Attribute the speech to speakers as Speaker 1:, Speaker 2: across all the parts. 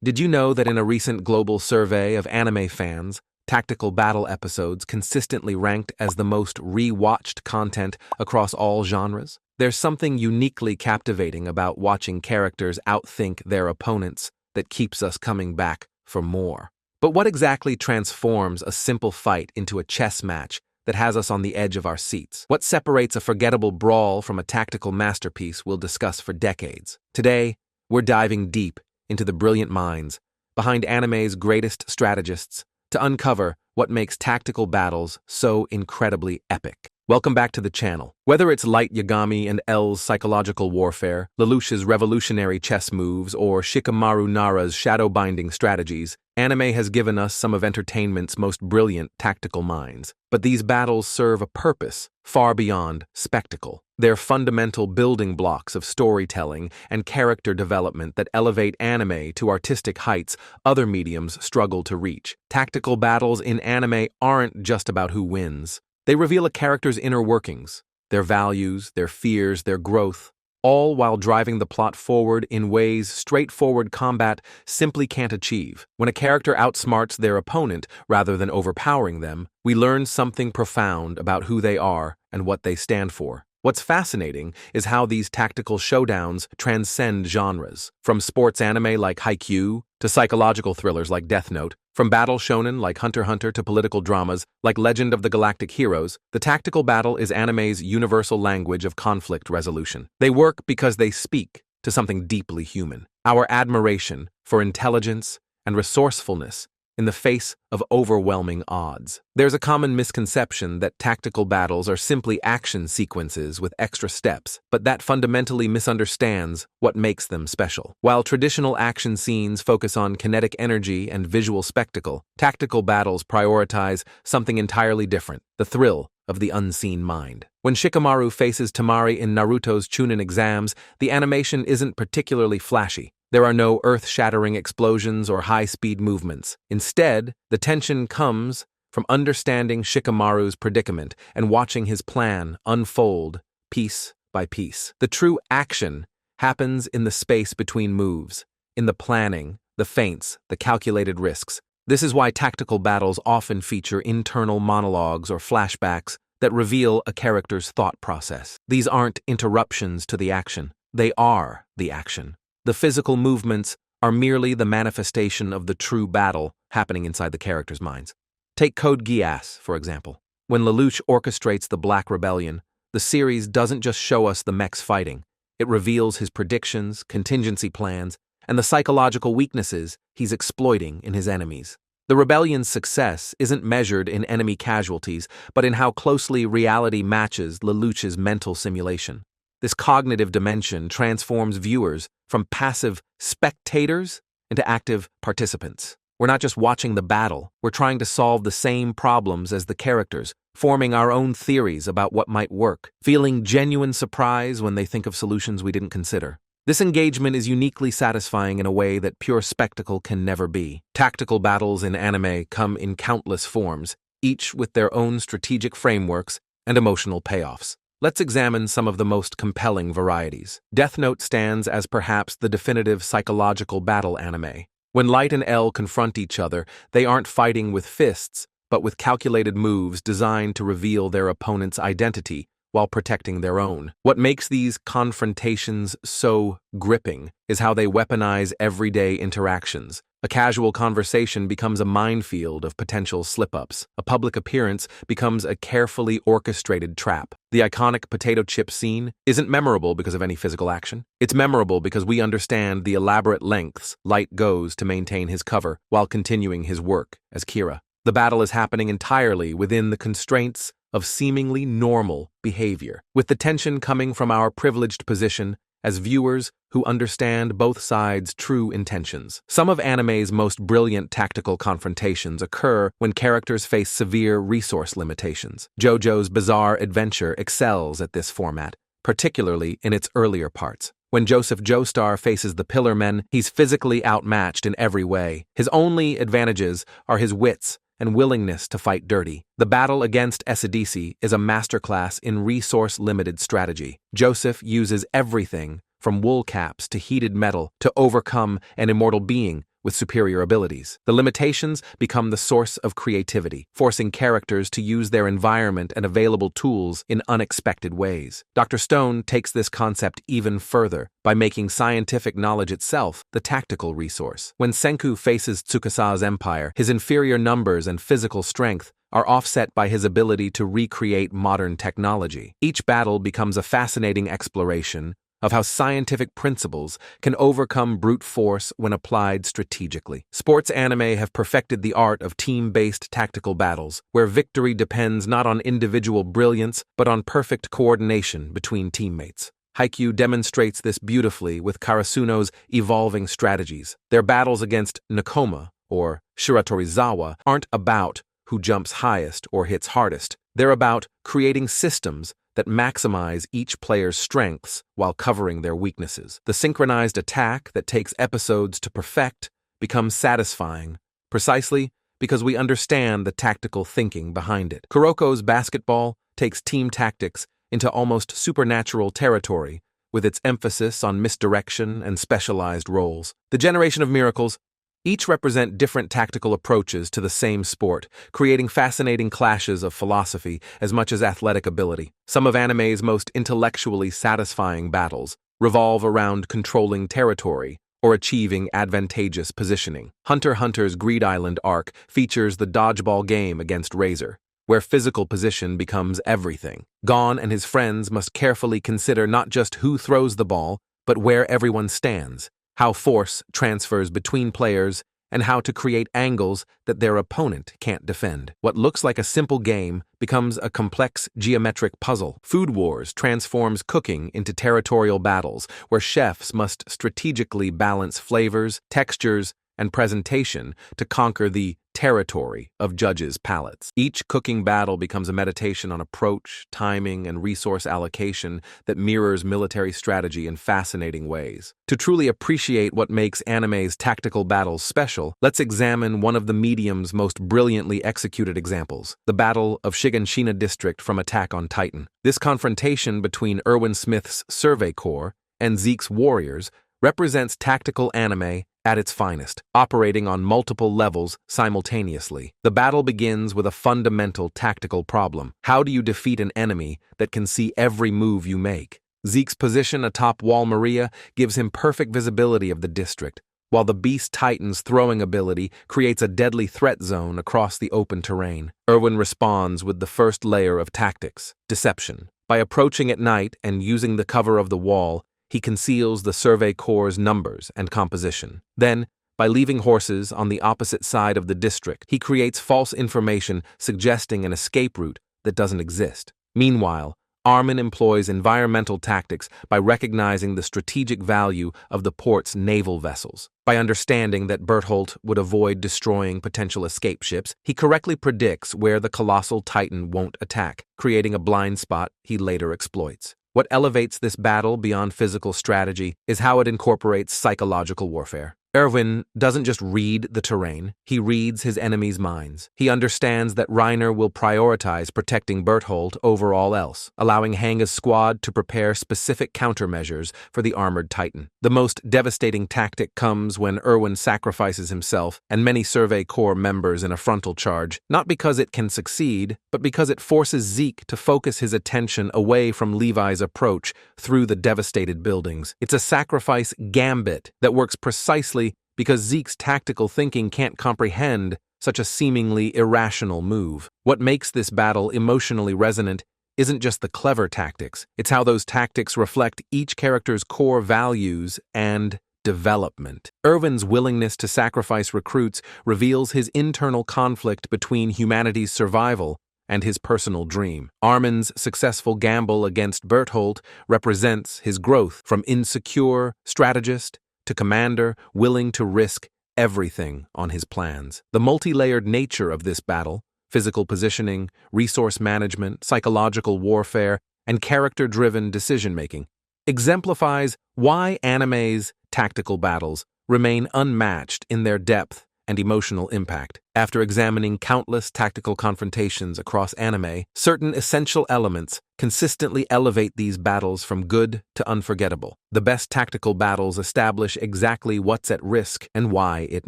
Speaker 1: Did you know that in a recent global survey of anime fans, tactical battle episodes consistently ranked as the most re-watched content across all genres? There's something uniquely captivating about watching characters outthink their opponents that keeps us coming back for more. But what exactly transforms a simple fight into a chess match that has us on the edge of our seats? What separates a forgettable brawl from a tactical masterpiece we'll discuss for decades? Today, we're diving deep into the brilliant minds behind anime's greatest strategists to uncover what makes tactical battles so incredibly epic. Welcome back to the channel. Whether it's Light Yagami and L's psychological warfare, Lelouch's revolutionary chess moves, or Shikamaru Nara's shadow-binding strategies, anime has given us some of entertainment's most brilliant tactical minds. But these battles serve a purpose far beyond spectacle. They're fundamental building blocks of storytelling and character development that elevate anime to artistic heights other mediums struggle to reach. Tactical battles in anime aren't just about who wins. They reveal a character's inner workings, their values, their fears, their growth, all while driving the plot forward in ways straightforward combat simply can't achieve. When a character outsmarts their opponent rather than overpowering them, we learn something profound about who they are and what they stand for. What's fascinating is how these tactical showdowns transcend genres. From sports anime like Haikyuu to psychological thrillers like Death Note, from battle shonen like Hunter x Hunter to political dramas like Legend of the Galactic Heroes, the tactical battle is anime's universal language of conflict resolution. They work because they speak to something deeply human, our admiration for intelligence and resourcefulness in the face of overwhelming odds. There's a common misconception that tactical battles are simply action sequences with extra steps, but that fundamentally misunderstands what makes them special. While traditional action scenes focus on kinetic energy and visual spectacle, tactical battles prioritize something entirely different: the thrill of the unseen mind. When Shikamaru faces Temari in Naruto's Chunin exams, the animation isn't particularly flashy. There are no earth-shattering explosions or high-speed movements. Instead, the tension comes from understanding Shikamaru's predicament and watching his plan unfold piece by piece. The true action happens in the space between moves, in the planning, the feints, the calculated risks. This is why tactical battles often feature internal monologues or flashbacks that reveal a character's thought process. These aren't interruptions to the action. They are the action. The physical movements are merely the manifestation of the true battle happening inside the characters' minds. Take Code Geass, for example. When Lelouch orchestrates the Black Rebellion, the series doesn't just show us the mechs fighting. It reveals his predictions, contingency plans, and the psychological weaknesses he's exploiting in his enemies. The rebellion's success isn't measured in enemy casualties, but in how closely reality matches Lelouch's mental simulation. This cognitive dimension transforms viewers from passive spectators into active participants. We're not just watching the battle, we're trying to solve the same problems as the characters, forming our own theories about what might work, feeling genuine surprise when they think of solutions we didn't consider. This engagement is uniquely satisfying in a way that pure spectacle can never be. Tactical battles in anime come in countless forms, each with their own strategic frameworks and emotional payoffs. Let's examine some of the most compelling varieties. Death Note stands as perhaps the definitive psychological battle anime. When Light and L confront each other, they aren't fighting with fists, but with calculated moves designed to reveal their opponent's identity while protecting their own. What makes these confrontations so gripping is how they weaponize everyday interactions. A casual conversation becomes a minefield of potential slip-ups. A public appearance becomes a carefully orchestrated trap. The iconic potato chip scene isn't memorable because of any physical action. It's memorable because we understand the elaborate lengths Light goes to maintain his cover while continuing his work as Kira. The battle is happening entirely within the constraints of seemingly normal behavior, with the tension coming from our privileged position as viewers who understand both sides' true intentions. Some of anime's most brilliant tactical confrontations occur when characters face severe resource limitations. JoJo's Bizarre Adventure excels at this format, particularly in its earlier parts. When Joseph Joestar faces the Pillar Men, he's physically outmatched in every way. His only advantages are his wits and willingness to fight dirty. The battle against Esidisi is a masterclass in resource-limited strategy. Joseph uses everything from wool caps to heated metal to overcome an immortal being with superior abilities. The limitations become the source of creativity, forcing characters to use their environment and available tools in unexpected ways. Dr. Stone takes this concept even further by making scientific knowledge itself the tactical resource. When Senku faces Tsukusa's empire, his inferior numbers and physical strength are offset by his ability to recreate modern technology. Each battle becomes a fascinating exploration of how scientific principles can overcome brute force when applied strategically. Sports anime have perfected the art of team-based tactical battles, where victory depends not on individual brilliance, but on perfect coordination between teammates. Haikyuu demonstrates this beautifully with Karasuno's evolving strategies. Their battles against Nakoma, or Shiratorizawa, aren't about who jumps highest or hits hardest. They're about creating systems that maximize each player's strengths while covering their weaknesses. The synchronized attack that takes episodes to perfect becomes satisfying, precisely because we understand the tactical thinking behind it. Kuroko's basketball takes team tactics into almost supernatural territory, with its emphasis on misdirection and specialized roles. The Generation of Miracles each represent different tactical approaches to the same sport, creating fascinating clashes of philosophy as much as athletic ability. Some of anime's most intellectually satisfying battles revolve around controlling territory or achieving advantageous positioning. Hunter x Hunter's Greed Island arc features the dodgeball game against Razor, where physical position becomes everything. Gon and his friends must carefully consider not just who throws the ball, but where everyone stands, how force transfers between players, and how to create angles that their opponent can't defend. What looks like a simple game becomes a complex geometric puzzle. Food Wars transforms cooking into territorial battles, where chefs must strategically balance flavors, textures, and presentation to conquer the territory of judges' palates. Each cooking battle becomes a meditation on approach, timing, and resource allocation that mirrors military strategy in fascinating ways. To truly appreciate what makes anime's tactical battles special, let's examine one of the medium's most brilliantly executed examples, the Battle of Shiganshina District from Attack on Titan. This confrontation between Erwin Smith's Survey Corps and Zeke's warriors represents tactical anime at its finest, operating on multiple levels simultaneously. The battle begins with a fundamental tactical problem. How do you defeat an enemy that can see every move you make? Zeke's position atop Wall Maria gives him perfect visibility of the district, while the Beast Titan's throwing ability creates a deadly threat zone across the open terrain. Erwin responds with the first layer of tactics, deception. By approaching at night and using the cover of the wall, he conceals the Survey Corps' numbers and composition. Then, by leaving horses on the opposite side of the district, he creates false information suggesting an escape route that doesn't exist. Meanwhile, Armin employs environmental tactics by recognizing the strategic value of the port's naval vessels. By understanding that Bertholdt would avoid destroying potential escape ships, he correctly predicts where the colossal Titan won't attack, creating a blind spot he later exploits. What elevates this battle beyond physical strategy is how it incorporates psychological warfare. Erwin doesn't just read the terrain, he reads his enemies' minds. He understands that Reiner will prioritize protecting Bertholdt over all else, allowing Hanga's squad to prepare specific countermeasures for the armored Titan. The most devastating tactic comes when Erwin sacrifices himself and many Survey Corps members in a frontal charge, not because it can succeed, but because it forces Zeke to focus his attention away from Levi's approach through the devastated buildings. It's a sacrifice gambit that works precisely because Zeke's tactical thinking can't comprehend such a seemingly irrational move. What makes this battle emotionally resonant isn't just the clever tactics, it's how those tactics reflect each character's core values and development. Erwin's willingness to sacrifice recruits reveals his internal conflict between humanity's survival and his personal dream. Armin's successful gamble against Bertholdt represents his growth from insecure strategist to commander willing to risk everything on his plans. The multi-layered nature of this battle, physical positioning, resource management, psychological warfare, and character-driven decision-making, exemplifies why anime's tactical battles remain unmatched in their depth and emotional impact. After examining countless tactical confrontations across anime, certain essential elements consistently elevate these battles from good to unforgettable. The best tactical battles establish exactly what's at risk and why it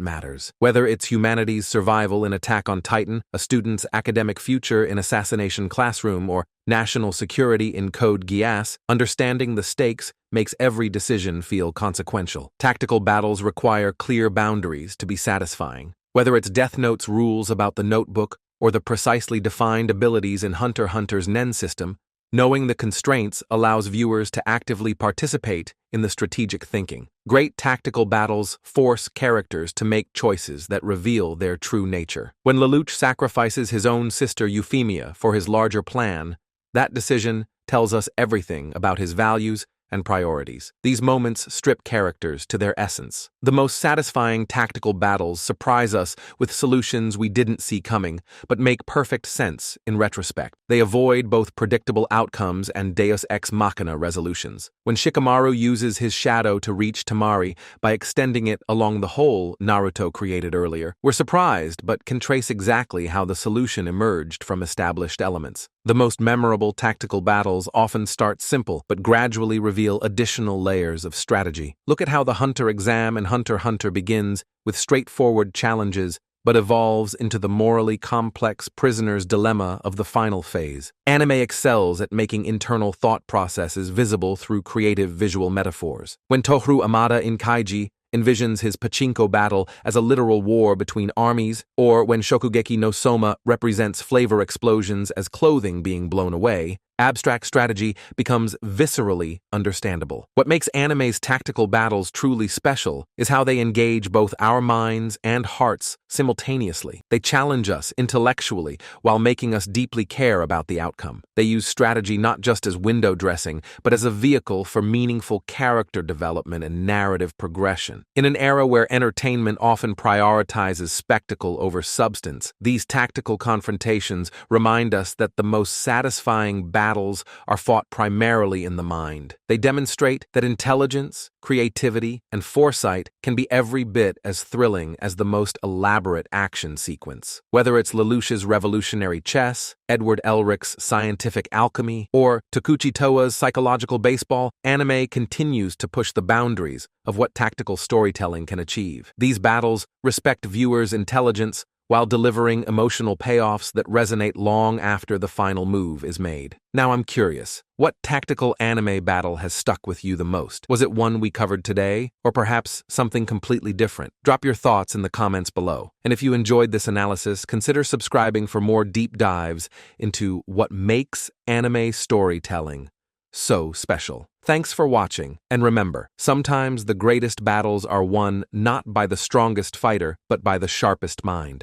Speaker 1: matters. Whether it's humanity's survival in Attack on Titan, a student's academic future in Assassination Classroom, or national security in Code Geass, understanding the stakes makes every decision feel consequential. Tactical battles require clear boundaries to be satisfying. Whether it's Death Note's rules about the notebook or the precisely defined abilities in Hunter x Hunter's Nen system, knowing the constraints allows viewers to actively participate in the strategic thinking. Great tactical battles force characters to make choices that reveal their true nature. When Lelouch sacrifices his own sister Euphemia for his larger plan, that decision tells us everything about his values and priorities. These moments strip characters to their essence. The most satisfying tactical battles surprise us with solutions we didn't see coming, but make perfect sense in retrospect. They avoid both predictable outcomes and Deus Ex Machina resolutions. When Shikamaru uses his shadow to reach Tamari by extending it along the hole Naruto created earlier, we're surprised but can trace exactly how the solution emerged from established elements. The most memorable tactical battles often start simple, but gradually reveal additional layers of strategy. Look at how the Hunter exam in Hunter x Hunter begins with straightforward challenges, but evolves into the morally complex prisoner's dilemma of the final phase. Anime excels at making internal thought processes visible through creative visual metaphors. When Tohru Amada in Kaiji envisions his pachinko battle as a literal war between armies, or when Shokugeki no Soma represents flavor explosions as clothing being blown away, abstract strategy becomes viscerally understandable. What makes anime's tactical battles truly special is how they engage both our minds and hearts simultaneously. They challenge us intellectually while making us deeply care about the outcome. They use strategy not just as window dressing, but as a vehicle for meaningful character development and narrative progression. In an era where entertainment often prioritizes spectacle over substance, these tactical confrontations remind us that the most satisfying battles are fought primarily in the mind. They demonstrate that intelligence, creativity, and foresight can be every bit as thrilling as the most elaborate action sequence. Whether it's Lelouch's revolutionary chess, Edward Elric's scientific alchemy, or Takuchi Toa's psychological baseball, anime continues to push the boundaries of what tactical storytelling can achieve. These battles respect viewers' intelligence while delivering emotional payoffs that resonate long after the final move is made. Now I'm curious, what tactical anime battle has stuck with you the most? Was it one we covered today, or perhaps something completely different? Drop your thoughts in the comments below. And if you enjoyed this analysis, consider subscribing for more deep dives into what makes anime storytelling so special. Thanks for watching, and remember, sometimes the greatest battles are won not by the strongest fighter, but by the sharpest mind.